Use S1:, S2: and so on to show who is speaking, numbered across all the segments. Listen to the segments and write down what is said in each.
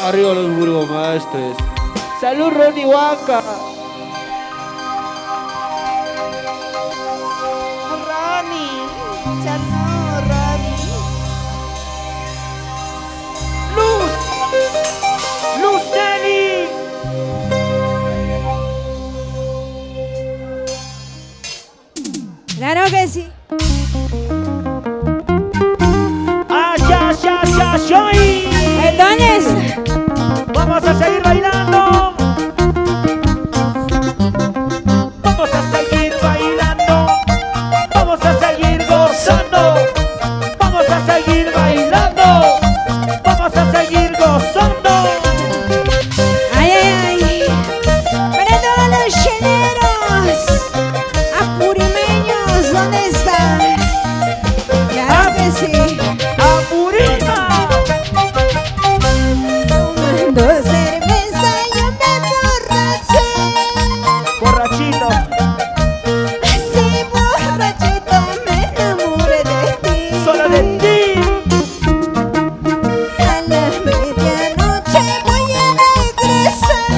S1: Arriba los burgomaestres. Salud, Ronnie Huanca.
S2: Rani, salud, Rani.
S1: Luz. Luz Nelly.
S2: Claro que sí.
S1: Soy.
S2: Entonces,
S1: Vamos a seguir bailando. Vamos a seguir bailando. Vamos a seguir gozando. Vamos a seguir bailando. Vamos a seguir gozando.
S2: ay, ay, ay. Para todos los lleneros, apurimeños, ¿dónde están? Claro que sí.
S1: ¡Apurima!
S2: Tomando cerveza yo me emborraché.
S1: Borrachito.
S2: Así borrachita me enamoré de ti.
S1: Solo de ti.
S2: A la medianoche voy a regresar.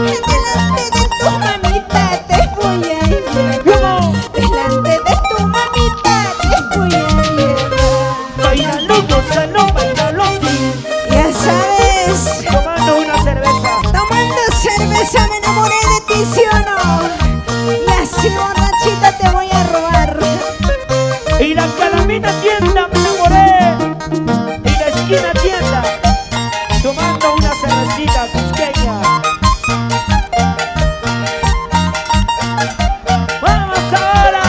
S2: Delante de tu mamita te voy a llevar.
S1: ¿Cómo?
S2: Delante de tu mamita te voy a llevar.
S1: Bailalo, gózalo, bailalo, sí.
S2: Ya sabes,
S1: Tomando una cerveza.
S2: tomando cerveza me enamoré de ti, ¿sí o no? Y así borrachita te voy a robar.
S1: Y la calamina tienda me enamoré. Y la esquina tienda. Tomando una cervecita cusqueña. ¡Vamos ahora!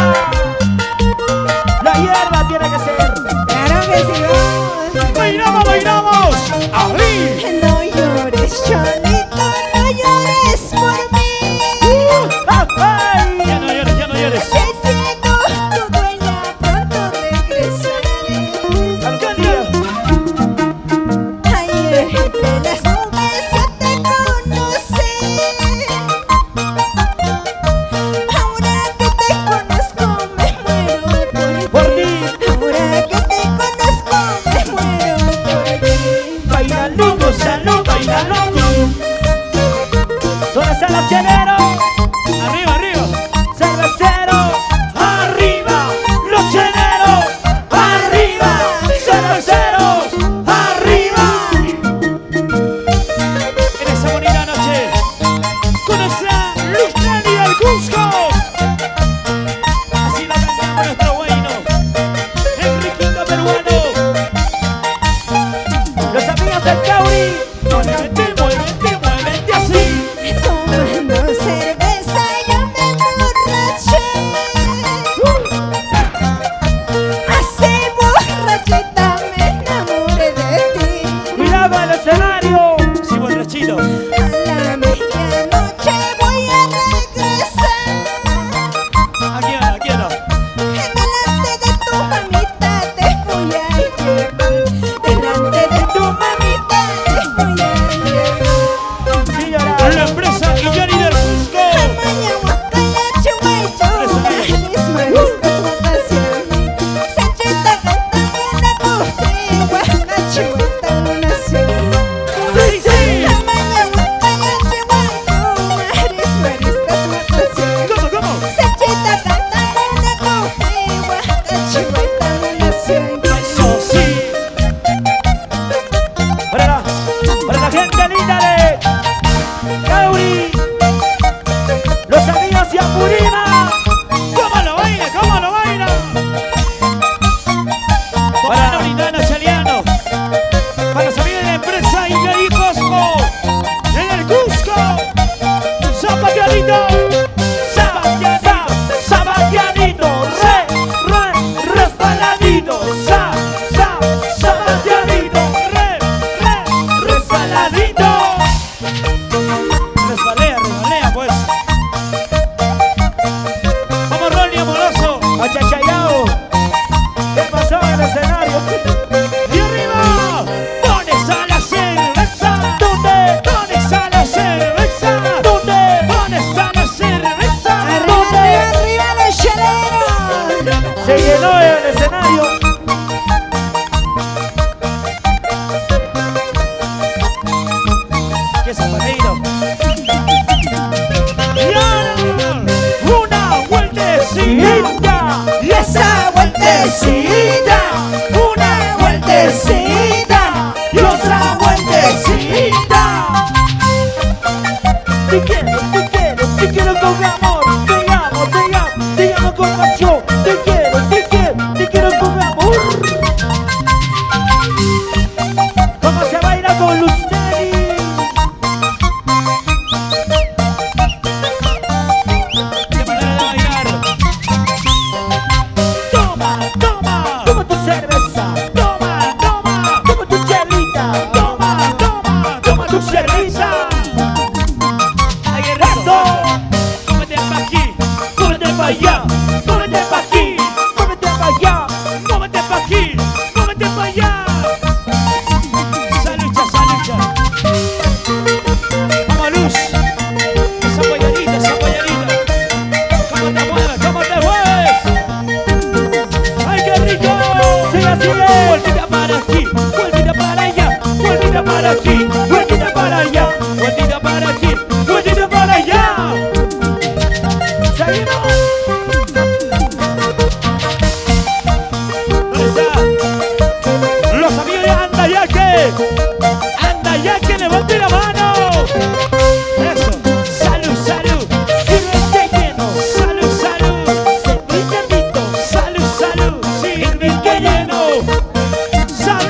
S1: La hierba tiene que ser.
S2: Claro que sí, vamos.
S1: ¡Bailamos, bailamos! ¡Ahí!
S2: No llores, Cholito, no llores por mí.
S1: ¡Ay! Ya no llores, ya no llores.
S2: Sé siendo tu dueña, pronto regresaré.
S1: Algún día.
S2: Ayer entre las nubes yo te conocí. Ahora que te conozco me muero por
S1: Por
S2: ti.
S1: ti.
S2: Ahora que te conozco me muero por ti.
S1: Bailalo, gózalo, bailalo, sí. ¿Dónde están los cheleros? Arriba, arriba. Cervecero, arriba. Los cheleros, arriba. Cerveceros, arriba. En esa bonita noche, con nuestra Luz Nelly del Cusco. Así la cantamos nuestro bueno, Enriquito peruano. Los amigos del Cauri. Muévete, muévete, muévete así.
S2: Tomando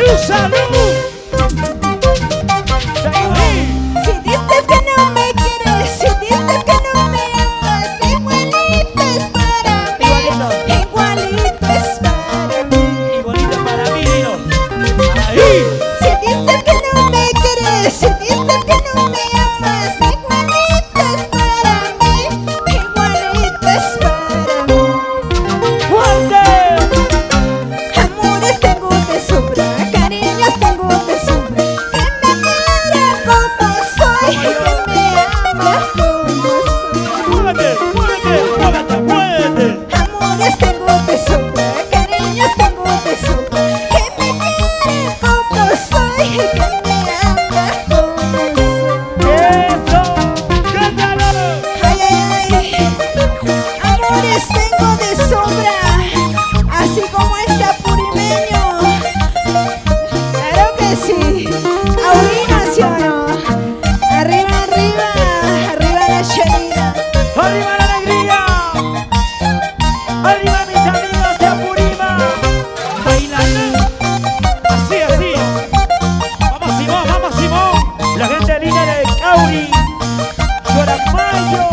S1: ¡Salud, salud!
S2: Si dices que no me quieres, si dices que no me amas, igualito es para mí. Igualito es para mí.
S1: Igualito para mí, dilo. Ahí.
S2: Si dices que no me quieres, si dices que no me amas, igualito es para mí. Igualito es para mí.
S1: ¡Fuerte!
S2: Amores tengo de sobra, cariños tengo de sobra. Que me quiera como soy, que me ama como soy.
S1: ¡Muévete, muévete, muévete, muévete!
S2: Amores tengo de sobra, cariños tengo de sobra. Que me quiera como soy, que me ama como soy.
S1: ¡Eso! ¡Cántalo!
S2: Ay, ay, ay. Amores tengo de sobra, así como el sapurimeño. Claro que sí. Aurina, ¿sí o no? Arriba, arriba, arriba la chelina.
S1: ¡Arriba la alegría! ¡Arriba mis amigos de Apurima! ¡Bailando! Así, así. ¡Vamos Simón, vamos Simón! La gente linda de Cauri. Lloramayo.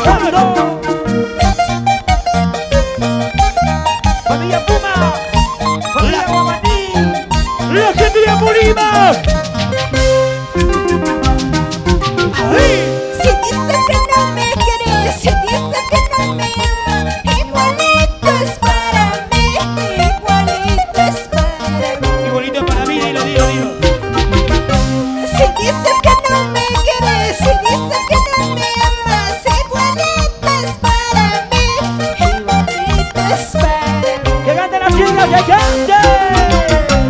S1: ¡Vámonos! ¡Familia Puma! ¡Familia Guamaní! ¡La gente de Apurima! ¡Ahí!
S2: Si dices que no me quieres, si dices que no me amas, igualito es para mí, igualito es para mí.
S1: Igualito para mí, dilo, dilo, dilo.
S2: Si dices que no me quieres, si dices que no me amas, igualito es para mí, igualito es para mí.
S1: ¡Que cante la chica, que cante!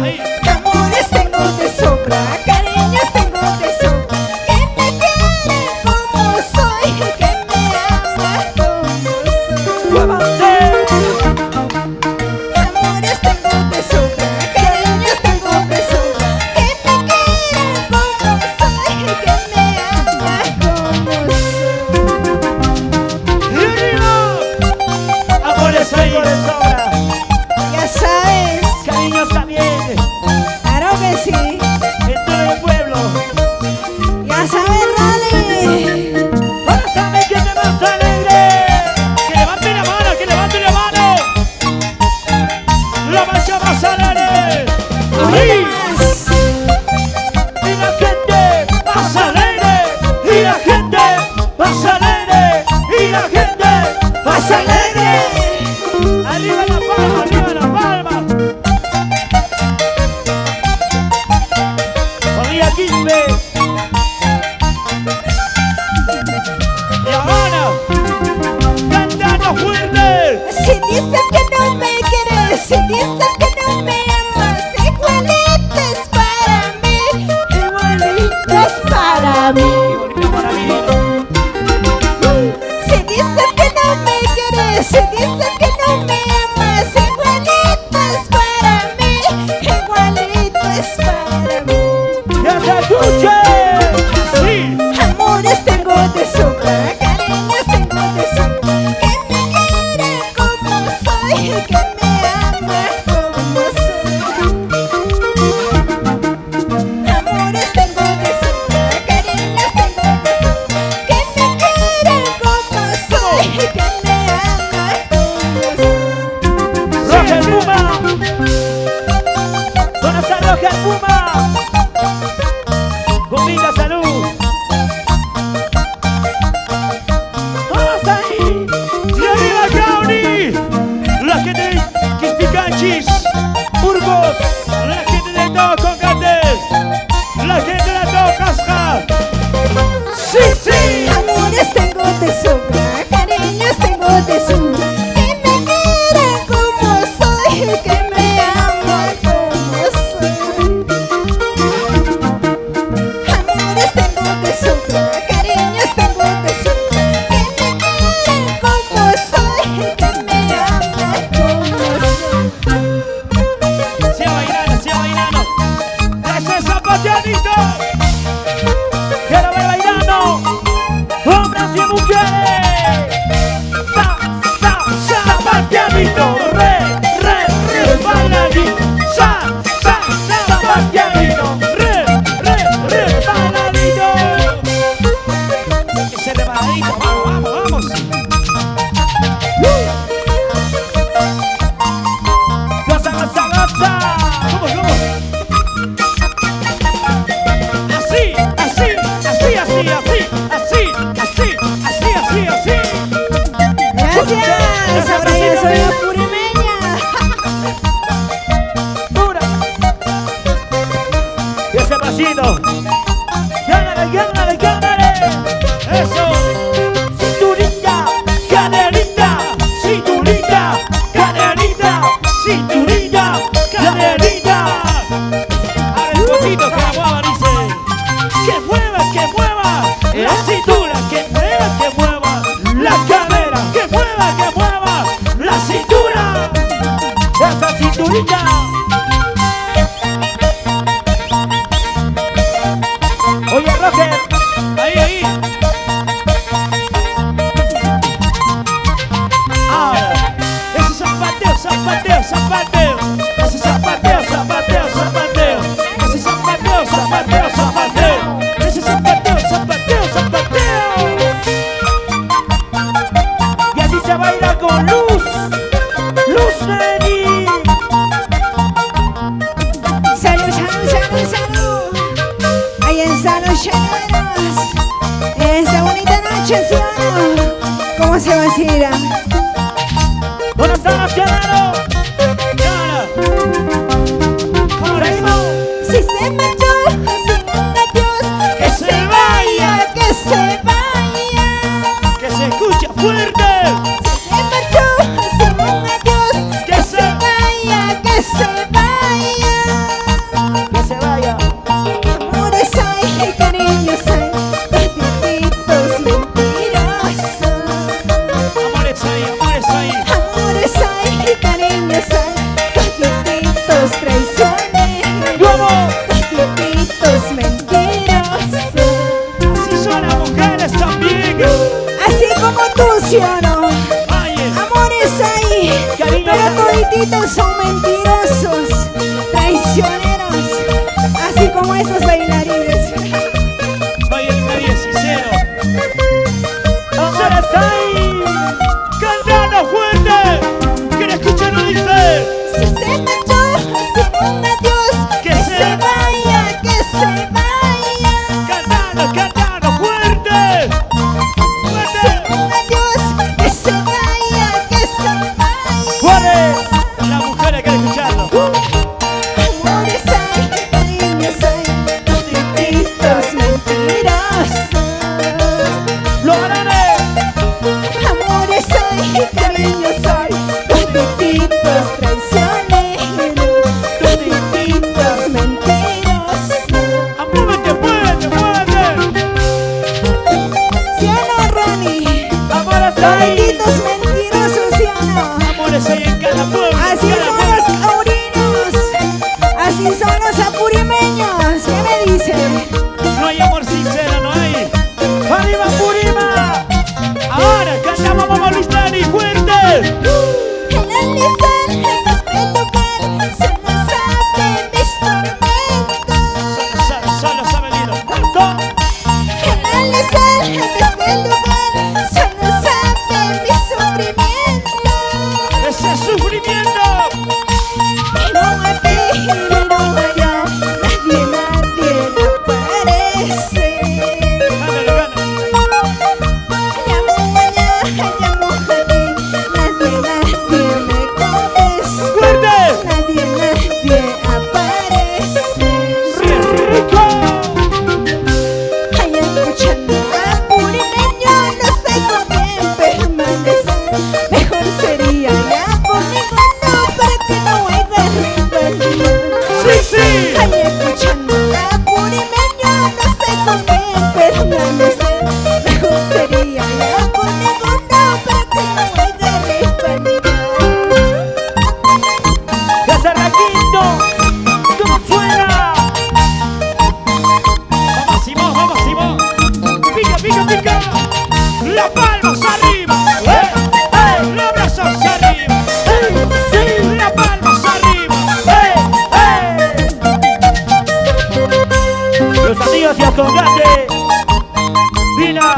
S1: Ahí.
S2: Amores tengo de sobra, cariños tengo de sobra. Que me quiera como soy, que me ama como soy.
S1: ¡Muévanse!
S2: Amores tengo de sobra, cariños tengo de sobra. Que me quiera como soy, que me ama como soy.
S1: ¡Y arriba! Amores tengo de sobra.
S2: Ya sabes,
S1: Cariños también.
S2: claro que sí.
S1: En todo el pueblo.
S2: Ya sabes, dale.
S1: ¡Pásame que te más alegre! ¡Que levante la mano, que levante la mano! ¡La marcha más alegre! ¡Ahí!
S2: Más.
S1: ¡Y la gente más alegre! ¡Y la gente más alegre! ¡Y la gente más alegre! ¡Arriba la palma, arriba la palma! ¡Familia Quispe! ¡Y Habana! ¡Cantando fuerte!
S2: Si dices que no me quieres, si dices que no me amas, igualito es para mí, igualito es para mí.
S1: ¡Igualito para mí, dilo!
S2: Si dices que no me quieres, si dices que no me amas, igualito es para mí, igualito es para mí.
S1: ¡Que se escuche! ¡Sí!
S2: Amores tengo de sobra, cariños tengo de sobra. Que me quiera como soy, que me ama como soy. Amores tengo de sobra, cariños tengo de sobra. Que me quiera como soy, que me ama como soy.
S1: ¡Roger Puma! ¿Dónde está Roger Puma? ¡Comida, salud! ¡Todos ahí! ¡Y arriba Cauri! La gente de Quispicanchis, Burgos, la gente de todo Concatel, la gente de todo Casca. ¡Sí, sí!
S2: Amores tengo de sobra, cariños tengo de sobra. Que me quiera como soy, que me ama como soy.
S1: Villa. Oye, Roger. Ahí, ahí. Ahora, ese zapateo, zapateo, zapateo. Ese zapateo, zapateo, zapateo. Ese zapateo, zapateo, zapateo. Ese zapateo, zapateo, zapateo. Y así se baila con luz. Luz Neni.
S2: Salud, salud, salud, salud. Ahí están los chaneros. Esta bonita noche, ¿sí o no? ¿Cómo se vacila?
S1: Buenas tardes, Chanero. Chana. Ánimo.
S2: Si se marchó sin un adiós,
S1: Que se vaya.
S2: que se vaya.
S1: Que se escucha fuerte.
S2: Si se marchó sin un adiós,
S1: Que se
S2: vaya, que se vaya.
S1: Que se vaya.
S2: Amores hay, cariños hay, todititos mentirosos.
S1: Amores ahí, amores ahí.
S2: Amores hay, cariños hay, todititos traicioneros.
S1: ¿Cómo?
S2: Todititos mentirosos.
S1: Así son las mujeres también.
S2: Así como tú, ¿sí o no?
S1: Oye,
S2: Amores hay,
S1: Cariños
S2: pero
S1: hay.
S2: todititos son mentirosos, traicioneros, así como esos bailarines.
S1: oye, el sincero. Amores ahí. Cantando fuerte. Que le escuchen no dice.
S2: Si se marchó sin un adiós,
S1: Que se
S2: vaya, que se vaya.
S1: Cantando, cantando fuerte. Fuerte.
S2: Sin un adiós, que se vaya, que se vaya.
S1: Fuerte. Las mujeres quieren escucharlo.
S2: Amores hay, cariños hay, todititos mentirosos.
S1: Lo haré.
S2: Amores hay, cariños hay, todititos traicioneros, todititos mentirosos.
S1: Muévete, muévete, muévete.
S2: ¿Sí o no, Ronnie?
S1: Amores ahí.
S2: Todititos mentirosos, ¿sí o no?
S1: Amores ahí en cada pueblo.
S2: Así
S1: cada
S2: son
S1: pueblo.
S2: los taurinos, así son los apurimeños. ¿Qué me dice?
S1: No hay amor sincero, no hay. ¡Arriba, Purima! Ahora cantamos Mamá Luis Dani, fuerte.
S2: Analizar en este lugar, solo sabe mis tormentos.
S1: Solo sabe el hilo. ¡Tanto!
S2: Analizar en este lugar, solo sabe mi sufrimiento.
S1: ¡Ese sufrimiento!
S2: Y no aquí, y no allá, nadie le parece.
S1: Ándale, gana.
S2: Llamo allá, llamo aquí, nadie me contesta.
S1: ¡Fuerte!
S2: Nadie aparece.
S1: ¡Siente rico!
S2: Ay, escuchando a Purimeño, no sé con quién permanecer. Mejor sería ya conmigo, no, para que no haya rivalidad.
S1: ¡Sí, sí!
S2: Ay, escuchando a Purimeño, no sé con quién permanecer. Mejor sería ya conmigo, no, para que no haya rivalidad.
S1: ¡Casarraquito! ¿Cómo suena? Vamos, Simón, vamos, Simón. ¡Pica, pica, pica! ¡Las palmas arriba! ¡Los brazos arriba! ¡Las palmas arriba! Los amigos y Acongate. ¡Vina!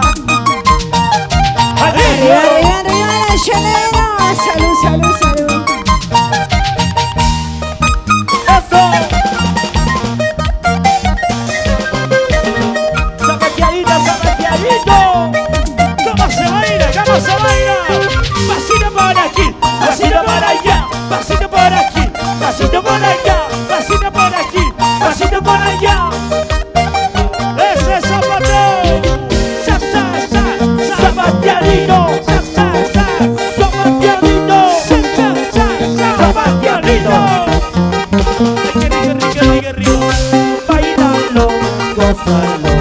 S2: Arriba, arriba, arriba la llanera. Salud, salud, salud.
S1: ¡Eso! ¡Zapateadito, zapateadito! ¿Cómo se baila? ¿Cómo se baila? Pasito por aquí, pasito por allá, pasito por aquí, pasito por allá, pasito por aquí, pasito por allá. ¡Ese zapateo! ¡Sa, sa, sa! ¡Zapateadito! ¡Sa, sa, sa! ¡Zapateadito! ¡Sa, sa, sa! ¡Zapateadito! ¡Qué rico, rico, rico, rico! Bailalo, gózalo,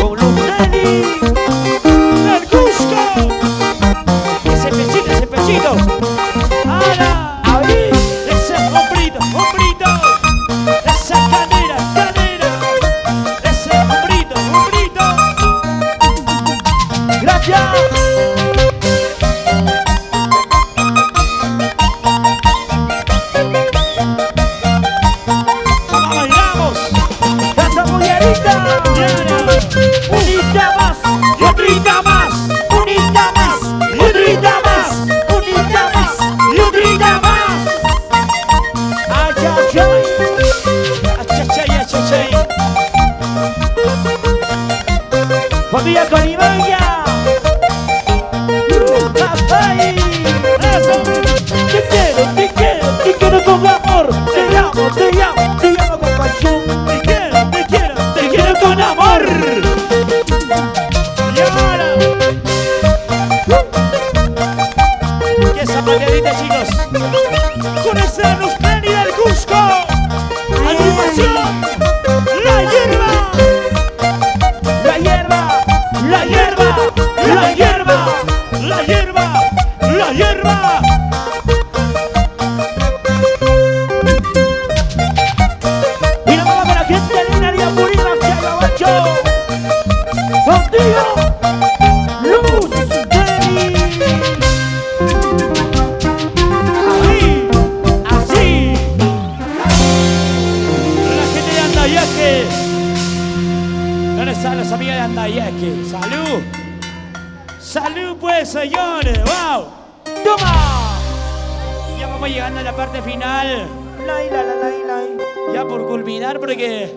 S1: con los Neni, el Cusco. Ese pechito, ¡hala! Ahí, ese hombrito. familia Caribeña. ¡Ay! ¡Eso! Te quiero con amor. Te amo con pasión. Te quiero con amor. Y ahora, que esa maquedita, chicos, con esa Nusneri del Cusco. Animación, la hierba. La hierba, la hierba, la hierba, la hierba, la hierba. Y la mala para la gente de Linaria, Purina, Gabacho. Contigo, Luz Deli. Así. La gente de Andayaque. ¿Dónde están las amigas de Andayaque? ¡Salud! ¡Salud pues, señores! ¡Wow! ¡Toma! Ya vamos llegando a la parte final. Ya por culminar, porque